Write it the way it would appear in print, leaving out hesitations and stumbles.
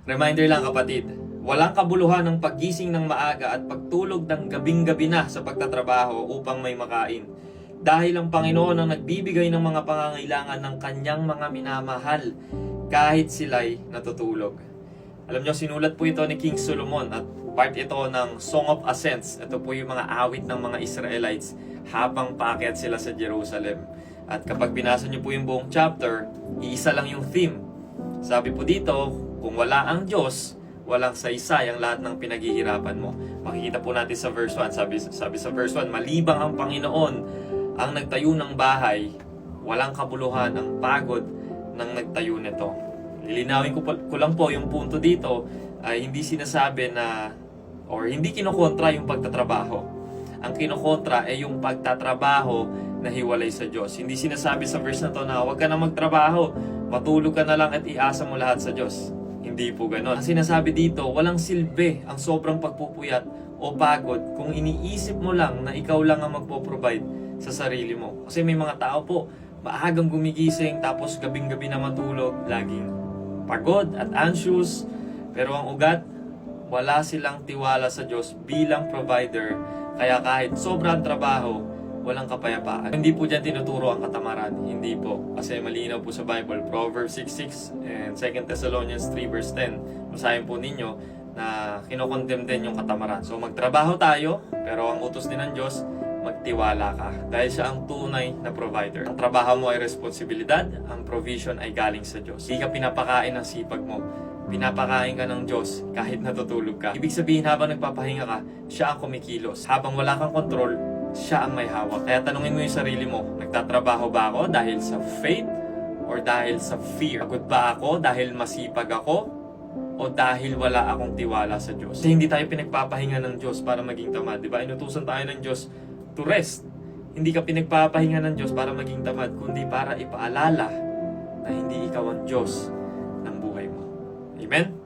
Reminder lang kapatid, walang kabuluhan ng paggising ng maaga at pagtulog ng gabing-gabi na sa pagtatrabaho upang may makain. Dahil ang Panginoon ang nagbibigay ng mga pangangailangan ng kanyang mga minamahal kahit sila'y natutulog. Alam nyo, sinulat po ito ni King Solomon at part ito ng Song of Ascents. Ito po yung mga awit ng mga Israelites habang paakyat sila sa Jerusalem. At kapag binasa nyo po yung buong chapter, iisa lang yung theme. Sabi po dito, kung wala ang Diyos, walang saysay ang lahat ng pinaghihirapan mo. Makikita po natin sa verse 1. Sabi sa verse 1, malibang ang Panginoon ang nagtayo ng bahay, walang kabuluhan ang pagod ng nagtayo nito. Lilinawin ko lang po yung punto dito ay hindi sinasabi na or hindi kinokontra yung pagtatrabaho. Ang kinokontra ay yung pagtatrabaho na hiwalay sa Diyos. Hindi sinasabi sa verse na to na huwag ka na magtrabaho, matulog ka na lang at iasa mo lahat sa Diyos. Hindi po gano'n. Ang sinasabi dito, walang silbi ang sobrang pagpupuyat o pagod kung iniisip mo lang na ikaw lang ang magpo-provide sa sarili mo. Kasi may mga tao po, maagang gumigising tapos gabing-gabi na matulog, laging pagod at anxious. Pero ang ugat, wala silang tiwala sa Diyos bilang provider. Kaya kahit sobrang trabaho, walang kapayapaan. Hindi po dyan tinuturo ang katamaran. Hindi po. Kasi malinaw po sa Bible. Proverbs 6:6 and 2 Thessalonians 3 verse 10. Basahin po ninyo na kinokondem din yung katamaran. So magtrabaho tayo, pero ang utos din ng Diyos, magtiwala ka. Dahil siya ang tunay na provider. Ang trabaho mo ay responsibilidad, ang provision ay galing sa Diyos. Hindi ka pinapakain ng sipag mo. Pinapakain ka ng Diyos kahit natutulog ka. Ibig sabihin habang nagpapahinga ka, siya ang kumikilos. Habang wala kang kontrol, siya ang may hawak. Kaya tanungin mo yung sarili mo, nagtatrabaho ba ako dahil sa faith or dahil sa fear? Pagod ba ako dahil masipag ako? O dahil wala akong tiwala sa Diyos? Kasi hindi tayo pinagpapahinga ng Diyos para maging tamad. Diba? Inutusan tayo ng Diyos to rest. Hindi ka pinagpapahinga ng Diyos para maging tamad, kundi para ipaalala na hindi ikaw ang Diyos ng buhay mo. Amen?